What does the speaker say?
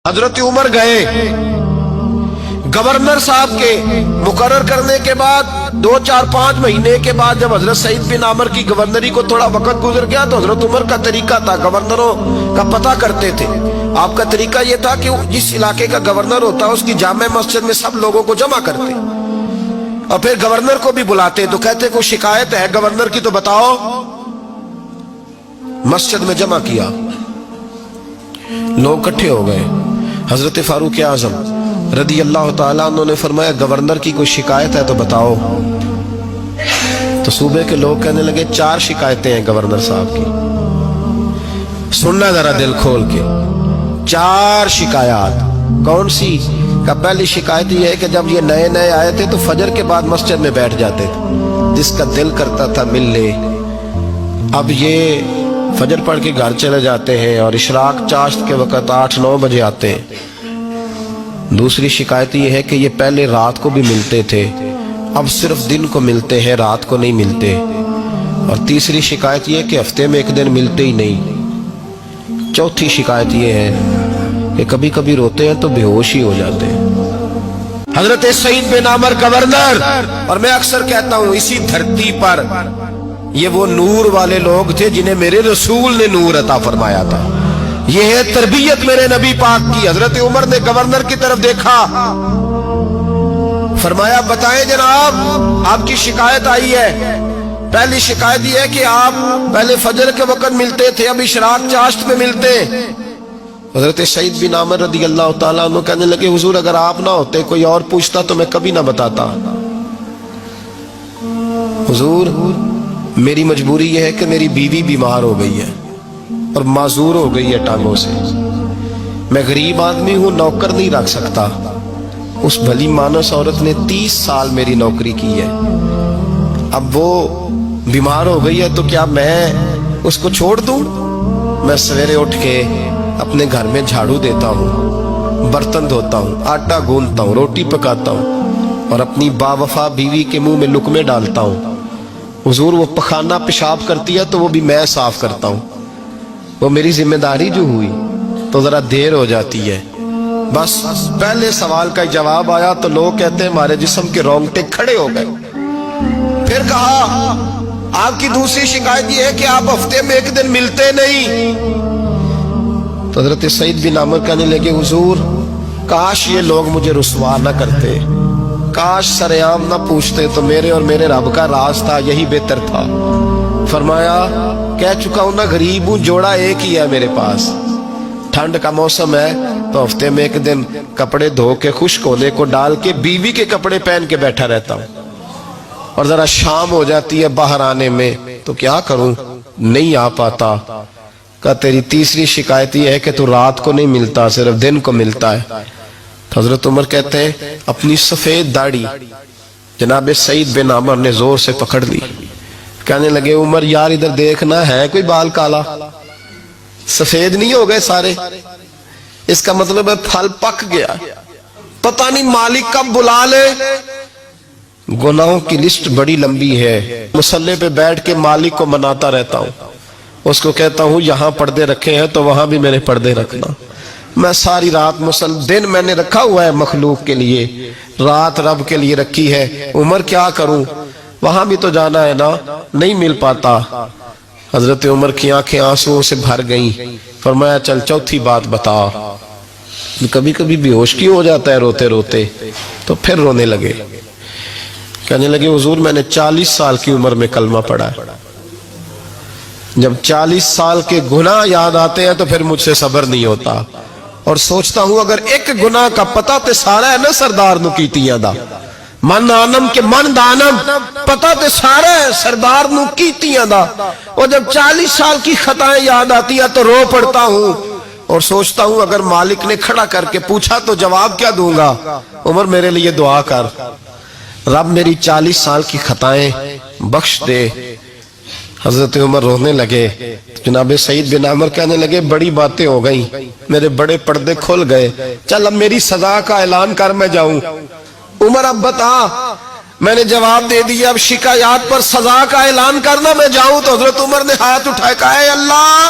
حضرت عمر گئے گورنر صاحب کے مقرر کرنے کے بعد 2-4-5 مہینے کے بعد جب حضرت سعید بن عامر کی گورنری کو تھوڑا وقت گزر گیا تو حضرت عمر کا طریقہ تھا، گورنروں کا پتہ کرتے تھے۔ آپ کا طریقہ یہ تھا کہ جس علاقے کا گورنر ہوتا اس کی جامع مسجد میں سب لوگوں کو جمع کرتے اور پھر گورنر کو بھی بلاتے تو کہتے کوئی شکایت ہے گورنر کی تو بتاؤ۔ مسجد میں جمع کیا، لوگ اکٹھے ہو گئے۔ حضرت فاروق اعظم رضی اللہ تعالیٰ عنہ نے فرمایا گورنر کی کوئی شکایت ہے تو بتاؤ۔ تو صوبے کے لوگ کہنے لگے 4 شکایتیں ہیں گورنر صاحب کی، سننا ذرا دل کھول کے۔ 4 شکایات کون سی؟ کہ پہلی شکایت یہ ہے کہ جب یہ نئے نئے آئے تھے تو فجر کے بعد مسجد میں بیٹھ جاتے تھے، جس کا دل کرتا تھا مل لے۔ اب یہ فجر پڑھ کے گھر چلے جاتے ہیں اور اشراق چاشت کے وقت 8-9 بجے آتے ہیں۔ دوسری شکایت یہ ہے کہ یہ پہلے رات کو بھی ملتے تھے، اب صرف دن کو ملتے ہیں، رات کو نہیں ملتے۔ اور تیسری شکایت یہ ہے کہ ہفتے میں ایک دن ملتے ہی نہیں۔ چوتھی شکایت یہ ہے کہ کبھی کبھی روتے ہیں تو بے ہوش ہی ہو جاتے ہیں۔ حضرت سعید بن عامر گورنر، اور میں اکثر کہتا ہوں اسی دھرتی پر یہ وہ نور والے لوگ تھے جنہیں میرے رسول نے نور عطا فرمایا تھا۔ یہ ہے تربیت میرے نبی پاک کی۔ حضرت عمر نے گورنر کی طرف دیکھا، فرمایا بتائیں جناب آپ کی شکایت آئی ہے۔ پہلی شکایت یہ ہے کہ آپ پہلے فجر کے وقت ملتے تھے، اب اشراق چاشت میں ملتے۔ حضرت سعید بن عامر رضی اللہ تعالیٰ عنہ کہنے لگے حضور اگر آپ نہ ہوتے کوئی اور پوچھتا تو میں کبھی نہ بتاتا۔ حضور میری مجبوری یہ ہے کہ میری بیوی بیمار ہو گئی ہے اور معذور ہو گئی ہے ٹانگوں سے، میں غریب آدمی ہوں، نوکر نہیں رکھ سکتا۔ اس بھلی مانس عورت نے 30 سال میری نوکری کی ہے، اب وہ بیمار ہو گئی ہے تو کیا میں اس کو چھوڑ دوں؟ میں سویرے اٹھ کے اپنے گھر میں جھاڑو دیتا ہوں، برتن دھوتا ہوں، آٹا گوندتا ہوں، روٹی پکاتا ہوں اور اپنی باوفا بیوی کے منہ میں لقمے ڈالتا ہوں۔ حضور وہ پخانہ پیشاب کرتی ہے تو وہ بھی میں صاف کرتا ہوں، وہ میری ذمہ داری جو ہوئی تو ذرا دیر ہو جاتی ہے۔ بس پہلے سوال کا جواب آیا تو لوگ کہتے ہیں ہمارے جسم کے رونگٹے کھڑے ہو گئے۔ پھر کہا آپ کی دوسری شکایت یہ ہے کہ آپ ہفتے میں ایک دن ملتے نہیں۔ تو حضرت سعید بن عامر کہنے لگے حضور کاش یہ لوگ مجھے رسوا نہ کرتے، کاش سرعام نہ پوچھتے تو میرے اور میرے رب کا راز تھا، یہی بہتر تھا۔ فرمایا کہہ چکا ہوں نا غریب ہوں، جوڑا ایک ہی ہے میرے پاس، ٹھنڈ کا موسم ہے تو ہفتے میں ایک دن کپڑے دھو کے خشک ہونے کو ڈال کے بیوی کے کپڑے پہن کے بیٹھا رہتا ہوں، اور ذرا شام ہو جاتی ہے باہر آنے میں تو کیا کروں نہیں آ پاتا۔ کہا تیری تیسری شکایت یہ ہے کہ تو رات کو نہیں ملتا، صرف دن کو ملتا ہے۔ حضرت عمر کہتے ہیں اپنی سفید داڑھی جناب سعید بن عامر نے زور سے پکڑ لی، کہنے لگے عمر یار ادھر دیکھنا ہے کوئی بال کالا، سفید نہیں ہو گئے سارے؟ اس کا مطلب ہے پھل پک گیا، پتہ نہیں مالک کب بلا لے۔ گناہوں کی لسٹ بڑی لمبی ہے، مصلے پہ بیٹھ کے مالک کو مناتا رہتا ہوں، اس کو کہتا ہوں یہاں پردے رکھے ہیں تو وہاں بھی میرے پردے رکھنا۔ میں ساری رات دن میں نے رکھا ہوا ہے مخلوق کے لیے، رات رب کے لیے رکھی ہے، عمر کیا کروں، وہاں بھی تو جانا ہے نا، نہیں مل پاتا۔ حضرت عمر کی آنکھیں آنسوؤں سے بھر گئیں۔ فرمایا چل چوتھی بات بتا۔ کبھی کبھی بے ہوش کیوں ہو جاتا ہے روتے روتے؟ تو پھر رونے لگے، کہنے لگے حضور میں نے 40 سال کی عمر میں کلمہ پڑھا ہے، جب 40 سال کے گناہ یاد آتے ہیں تو پھر مجھ سے صبر نہیں ہوتا، اور سوچتا ہوں اگر ایک گناہ کا پتہ تے سارا ہے نا سردار نو کیتیاں دا، من آنم کے من دانم، پتہ تے سارا ہے سردار نو کیتیاں دا، اور جب 40 سال کی خطائیں یاد آتی ہیں تو رو پڑتا ہوں اور سوچتا ہوں اگر مالک نے کھڑا کر کے پوچھا تو جواب کیا دوں گا؟ عمر میرے لیے دعا کر، رب میری 40 سال کی خطائیں بخش دے۔ حضرت عمر رونے لگے، جناب سعید بن عامر کہنے لگے بڑی باتیں ہو گئیں، میرے بڑے پردے کھل گئے، چل اب میری سزا کا اعلان کر میں جاؤں۔ عمر اب بتا، میں نے جواب دے دیا، اب شکایات پر سزا کا اعلان کرنا میں جاؤں؟ تو حضرت عمر نے ہاتھ اٹھائے کہا اے اللہ